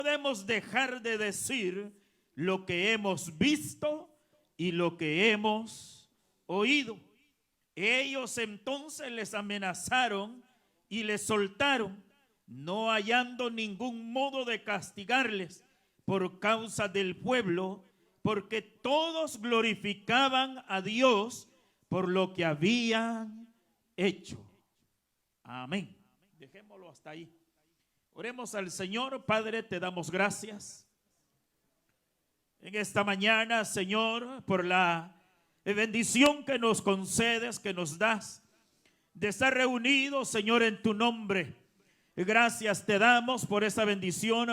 podemos dejar de decir lo que hemos visto y lo que hemos oído. Ellos entonces les amenazaron y les soltaron, no hallando ningún modo de castigarles por causa del pueblo, porque todos glorificaban a Dios por lo que habían hecho. Amén. Dejémoslo hasta ahí. Oremos al Señor. Padre, te damos gracias en esta mañana, Señor, por la bendición que nos concedes, que nos das, de estar reunidos, Señor, en tu nombre. Gracias te damos por esa bendición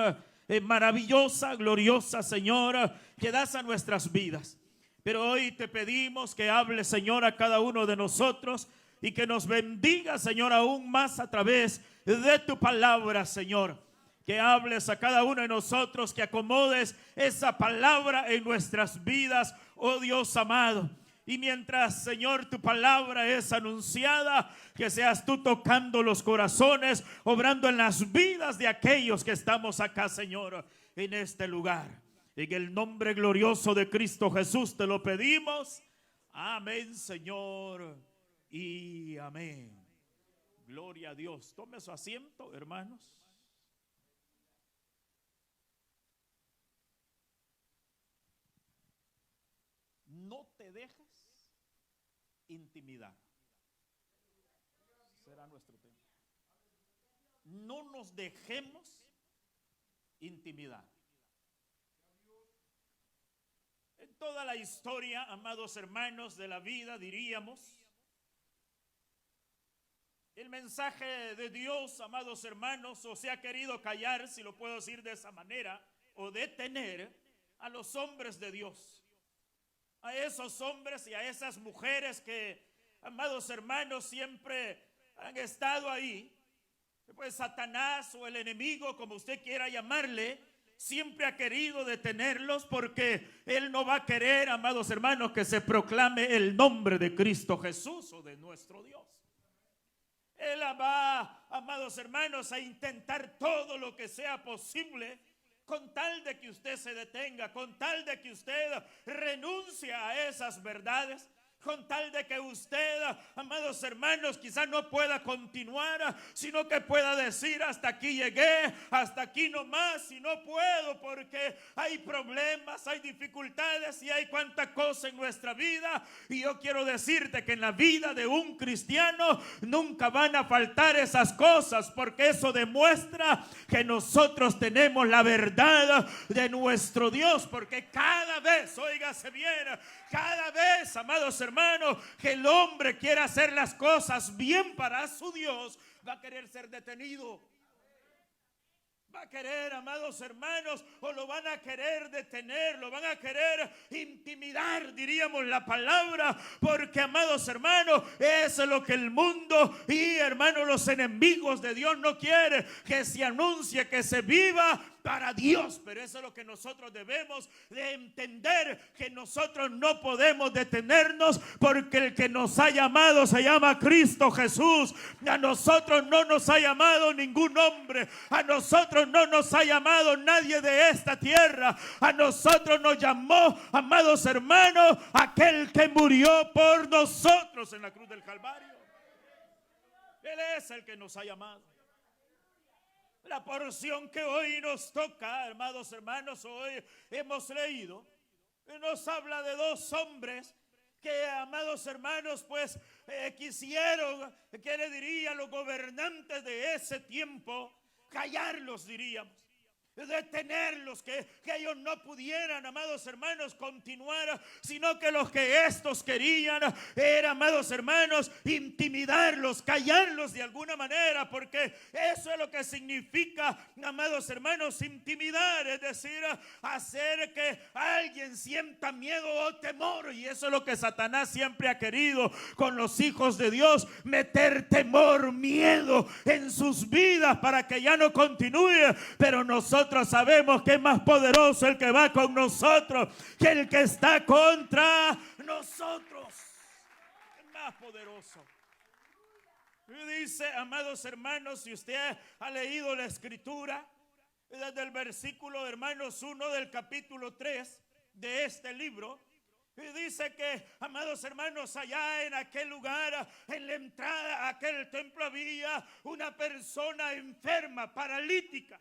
maravillosa, gloriosa, Señor, que das a nuestras vidas. Pero hoy te pedimos que hables, Señor, a cada uno de nosotros y que nos bendiga, Señor, aún más a través de tu palabra, Señor. Que hables a cada uno de nosotros, que acomodes esa palabra en nuestras vidas, oh Dios amado. Y mientras, Señor, tu palabra es anunciada, que seas tú tocando los corazones, obrando en las vidas de aquellos que estamos acá, Señor, en este lugar. En el nombre glorioso de Cristo Jesús te lo pedimos. Amén, Señor, y amén. Gloria a Dios. Tome su asiento, hermanos. No te dejes intimidar. Será nuestro tema. No nos dejemos intimidar. En toda la historia, amados hermanos, de la vida, diríamos, el mensaje de Dios, amados hermanos, o se ha querido callar, si lo puedo decir de esa manera, o detener a los hombres de Dios. A esos hombres y a esas mujeres que, amados hermanos, siempre han estado ahí. Pues Satanás o el enemigo, como usted quiera llamarle, siempre ha querido detenerlos, porque él no va a querer, amados hermanos, que se proclame el nombre de Cristo Jesús o de nuestro Dios. Él va, amados hermanos, a intentar todo lo que sea posible con tal de que usted se detenga, con tal de que usted renuncie a esas verdades, con tal de que usted, amados hermanos, quizás no pueda continuar, sino que pueda decir: hasta aquí llegué, hasta aquí no más, y no puedo porque hay problemas, hay dificultades y hay cuánta cosa en nuestra vida. Y yo quiero decirte que en la vida de un cristiano nunca van a faltar esas cosas, porque eso demuestra que nosotros tenemos la verdad de nuestro Dios. Porque cada vez, óigase bien, cada vez, amados hermanos, que el hombre quiera hacer las cosas bien para su Dios, va a querer ser detenido. Va a querer, amados hermanos, o lo van a querer detener, lo van a querer intimidar, diríamos la palabra, porque, amados hermanos, eso es lo que el mundo y, hermanos, los enemigos de Dios no quieren, que se anuncie, que se viva para Dios. Pero eso es lo que nosotros debemos de entender, que nosotros no podemos detenernos, porque el que nos ha llamado se llama Cristo Jesús. A nosotros no nos ha llamado ningún hombre, a nosotros no nos ha llamado nadie de esta tierra, a nosotros nos llamó, amados hermanos, aquel que murió por nosotros en la cruz del Calvario. Él es el que nos ha llamado. La porción que hoy nos toca, amados hermanos, hoy hemos leído, nos habla de dos hombres que, amados hermanos, pues quisieron, ¿qué le diría los gobernantes de ese tiempo? Callarlos, diríamos, detenerlos, que ellos no pudieran, amados hermanos, continuar, sino que lo que estos querían era, amados hermanos, intimidarlos, callarlos de alguna manera, porque eso es lo que significa, amados hermanos, intimidar, es decir, hacer que alguien sienta miedo o temor. Y eso es lo que Satanás siempre ha querido con los hijos de Dios: meter temor, miedo en sus vidas para que ya no continúe. Pero nosotros sabemos que es más poderoso el que va con nosotros que el que está contra nosotros. Es más poderoso. Y dice, amados hermanos, si usted ha leído la escritura, desde el versículo, hermanos, 1 del capítulo 3 de este libro. Y dice que, amados hermanos, allá en aquel lugar, en la entrada a aquel templo, había una persona enferma, paralítica.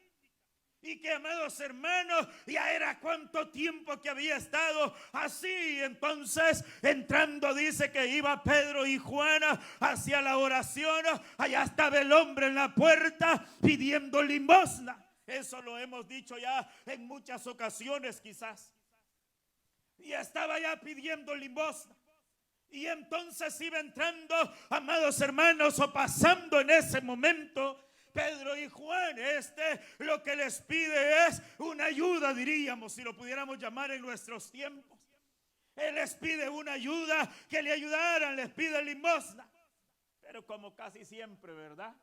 Y que, amados hermanos, ya era cuánto tiempo que había estado así. Entonces, entrando, dice que iba Pedro y Juan hacia la oración. Allá estaba el hombre en la puerta pidiendo limosna. Eso lo hemos dicho ya en muchas ocasiones quizás. Y estaba ya pidiendo limosna. Y entonces iba entrando, amados hermanos, o pasando en ese momento Pedro y Juan. Lo que les pide es una ayuda, diríamos, si lo pudiéramos llamar en nuestros tiempos. Él les pide una ayuda, que le ayudaran, les pide limosna. Pero como casi siempre, ¿verdad?,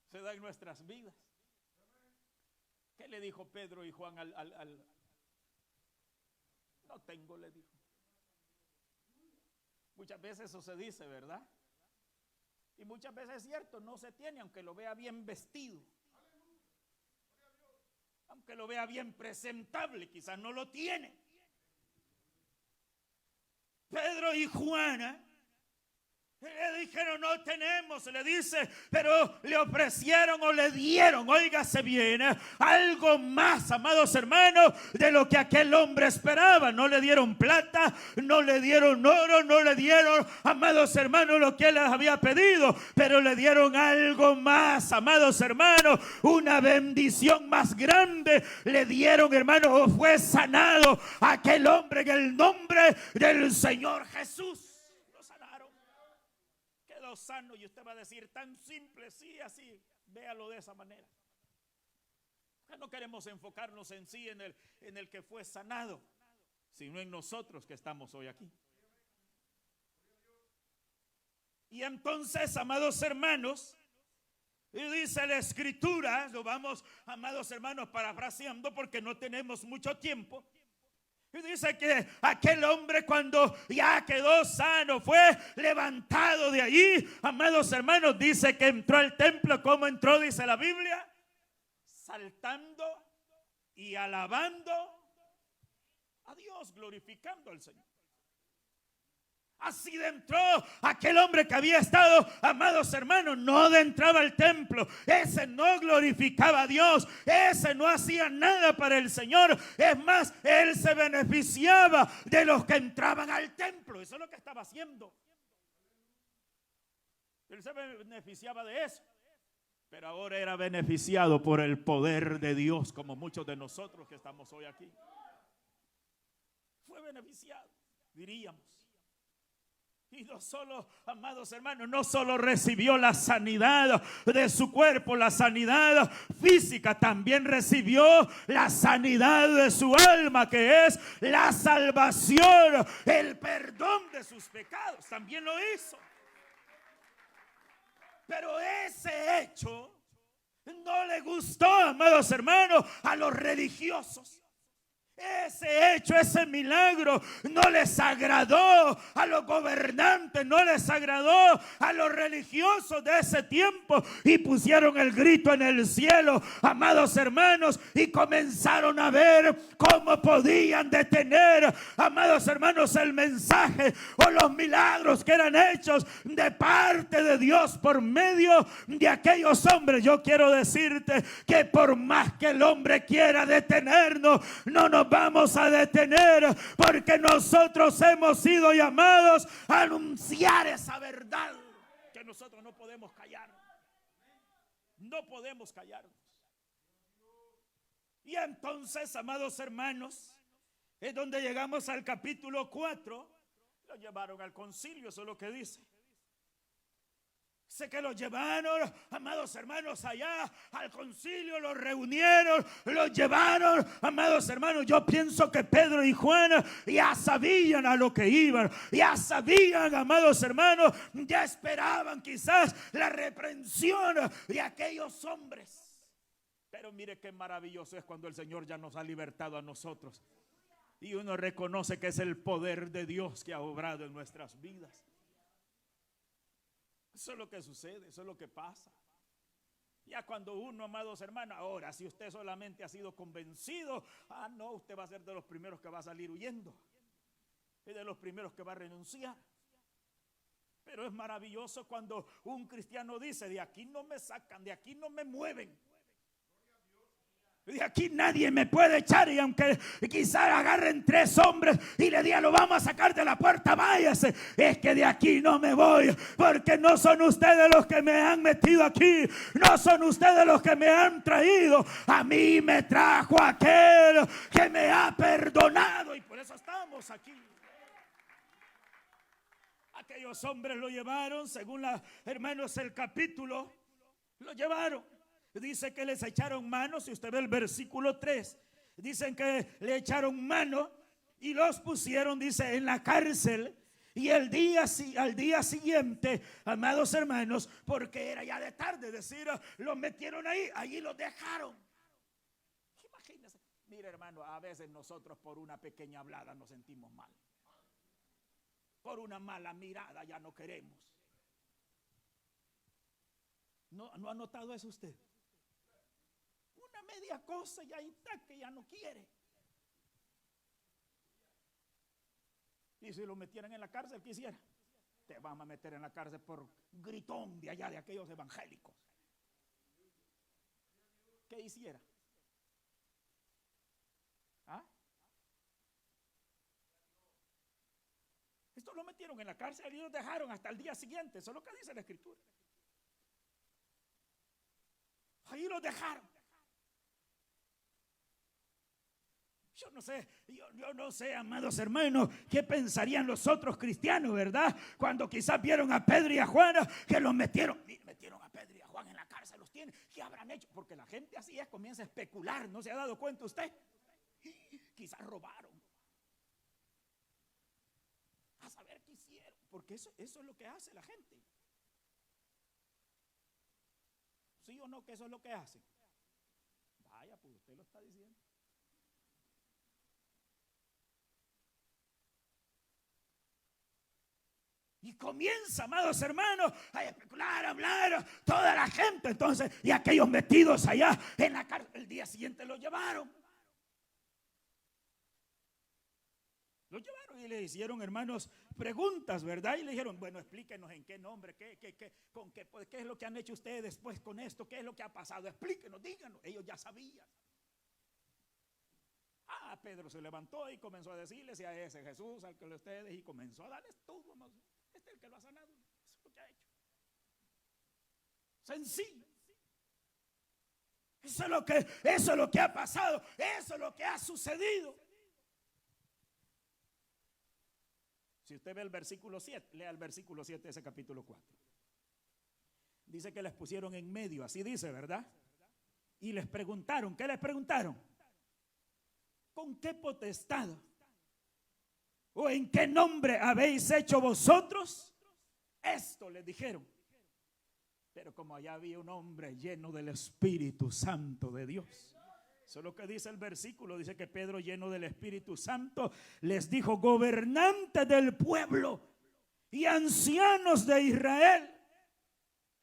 se da en nuestras vidas. ¿Qué le dijo Pedro y Juan al? No tengo, le dijo. Muchas veces eso se dice, ¿verdad? Y muchas veces es cierto, no se tiene, aunque lo vea bien vestido, aunque lo vea bien presentable, quizás no lo tiene. Pedro y Juana le dijeron: no tenemos, le dice, pero le ofrecieron o le dieron, óigase bien, algo más, amados hermanos, de lo que aquel hombre esperaba. No le dieron plata, no le dieron oro, no le dieron, amados hermanos, lo que él les había pedido, pero le dieron algo más, amados hermanos, una bendición más grande. Le dieron, hermanos, fue sanado aquel hombre en el nombre del Señor Jesús. Sano, y usted va a decir: tan simple, sí, así, véalo de esa manera. No queremos enfocarnos en sí, en el que fue sanado, sino en nosotros que estamos hoy aquí. Y entonces, amados hermanos, y dice la escritura, lo vamos, amados hermanos, parafraseando porque no tenemos mucho tiempo. Y dice que aquel hombre, cuando ya quedó sano, fue levantado de allí, amados hermanos, dice que entró al templo. ¿Cómo entró? Dice la Biblia: saltando y alabando a Dios, glorificando al Señor. Así entró aquel hombre que había estado, amados hermanos, no entraba al templo. Ese no glorificaba a Dios, ese no hacía nada para el Señor. Es más, él se beneficiaba de los que entraban al templo. Eso es lo que estaba haciendo. Él se beneficiaba de eso, pero ahora era beneficiado por el poder de Dios, como muchos de nosotros que estamos hoy aquí. Fue beneficiado, diríamos. Y no solo, amados hermanos, no solo recibió la sanidad de su cuerpo, la sanidad física, también recibió la sanidad de su alma, que es la salvación, el perdón de sus pecados. También lo hizo. Pero ese hecho no le gustó, amados hermanos, a los religiosos. Ese hecho, ese milagro no les agradó a los gobernantes, no les agradó a los religiosos de ese tiempo, y pusieron el grito en el cielo, amados hermanos, y comenzaron a ver cómo podían detener, amados hermanos, el mensaje o los milagros que eran hechos de parte de Dios por medio de aquellos hombres. Yo quiero decirte que por más que el hombre quiera detenernos, no nos vamos a detener, porque nosotros hemos sido llamados a anunciar esa verdad, que nosotros no podemos callar. No podemos callarnos. Y entonces, amados hermanos, es donde llegamos al capítulo 4. Lo llevaron al concilio, eso es lo que dice. Sé que los llevaron, amados hermanos, allá al concilio, los reunieron, los llevaron, amados hermanos. Yo pienso que Pedro y Juan ya sabían a lo que iban, ya sabían, amados hermanos, ya esperaban quizás la reprensión de aquellos hombres. Pero mire qué maravilloso es cuando el Señor ya nos ha libertado a nosotros y uno reconoce que es el poder de Dios que ha obrado en nuestras vidas. Eso es lo que sucede, eso es lo que pasa. Ya cuando uno, amados hermanos, ahora si usted solamente ha sido convencido, no, usted va a ser de los primeros que va a salir huyendo y de los primeros que va a renunciar. Pero es maravilloso cuando un cristiano dice: de aquí no me sacan, de aquí no me mueven, de aquí nadie me puede echar. Y aunque quizás agarren 3 hombres y le digan: lo vamos a sacar de la puerta, váyase, es que de aquí no me voy, porque no son ustedes los que me han metido aquí, no son ustedes los que me han traído, a mí me trajo aquel que me ha perdonado, y por eso estamos aquí. Aquellos hombres lo llevaron, según hermanos el capítulo, lo llevaron. Dice que les echaron mano. Si usted ve el versículo 3, dicen que le echaron mano y los pusieron, dice, en la cárcel. Y al día siguiente, amados hermanos, porque era ya de tarde, es decir, los metieron ahí, allí los dejaron. Imagínense. Mire, hermano, a veces nosotros por una pequeña hablada nos sentimos mal, por una mala mirada ya no queremos. ¿No ha notado eso usted? Una media cosa ya está que ya no quiere. Y si lo metieran en la cárcel, ¿qué hiciera? Te van a meter en la cárcel por gritón de allá, de aquellos evangélicos. ¿Qué hiciera? Esto lo metieron en la cárcel y los dejaron hasta el día siguiente. Eso es lo que dice la escritura. Ahí los dejaron. Yo no sé, amados hermanos, qué pensarían los otros cristianos, ¿verdad? Cuando quizás vieron a Pedro y a Juan, que los metieron a Pedro y a Juan en la cárcel, los tienen. ¿Qué habrán hecho? Porque la gente así es, comienza a especular. ¿No se ha dado cuenta usted? Quizás robaron. A saber qué hicieron, porque eso es lo que hace la gente. ¿Sí o no que eso es lo que hace? Vaya, pues usted lo está diciendo. Y comienza, amados hermanos, a especular, a hablar, toda la gente. Entonces, y aquellos metidos allá en la cárcel, el día siguiente los llevaron. Lo llevaron y le hicieron, hermanos, preguntas, ¿verdad? Y le dijeron: bueno, explíquenos en qué nombre, qué es lo que han hecho ustedes después con esto, qué es lo que ha pasado, explíquenos, díganos. Ellos ya sabían. Pedro se levantó y comenzó a decirles: a ese Jesús al que ustedes, y comenzó a darles todo. Este es el que lo ha sanado, eso es lo que ha hecho. Sencillo. Eso es lo que ha pasado, eso es lo que ha sucedido. Si usted ve el versículo 7, lea el versículo 7 de ese capítulo 4. Dice que les pusieron en medio, así dice, ¿verdad? Y les preguntaron, ¿qué les preguntaron? ¿Con qué potestad o en qué nombre habéis hecho vosotros esto? Les dijeron. Pero como allá había un hombre lleno del Espíritu Santo de Dios. Eso es lo que dice el versículo. Dice que Pedro, lleno del Espíritu Santo, les dijo: gobernantes del pueblo y ancianos de Israel.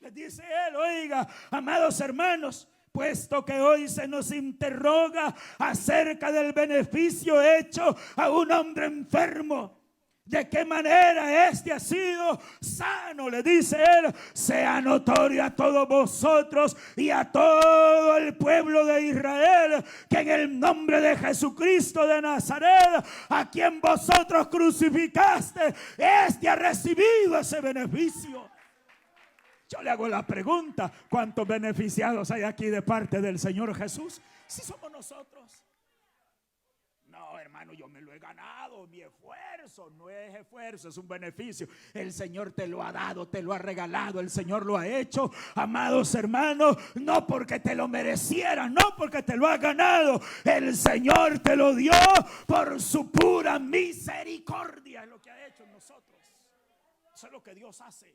Les dice él: oiga, amados hermanos, puesto que hoy se nos interroga acerca del beneficio hecho a un hombre enfermo, de qué manera este ha sido sano, le dice él, sea notorio a todos vosotros y a todo el pueblo de Israel, que en el nombre de Jesucristo de Nazaret, a quien vosotros crucificaste, este ha recibido ese beneficio. Yo le hago la pregunta: ¿cuántos beneficiados hay aquí de parte del Señor Jesús? Si somos nosotros. No, hermano, yo me lo he ganado, mi esfuerzo. No es esfuerzo, es un beneficio. El Señor te lo ha dado, te lo ha regalado. El Señor lo ha hecho, amados hermanos, no porque te lo merecieras, no porque te lo has ganado. El Señor te lo dio por su pura misericordia. Es lo que ha hecho en nosotros. Eso es lo que Dios hace.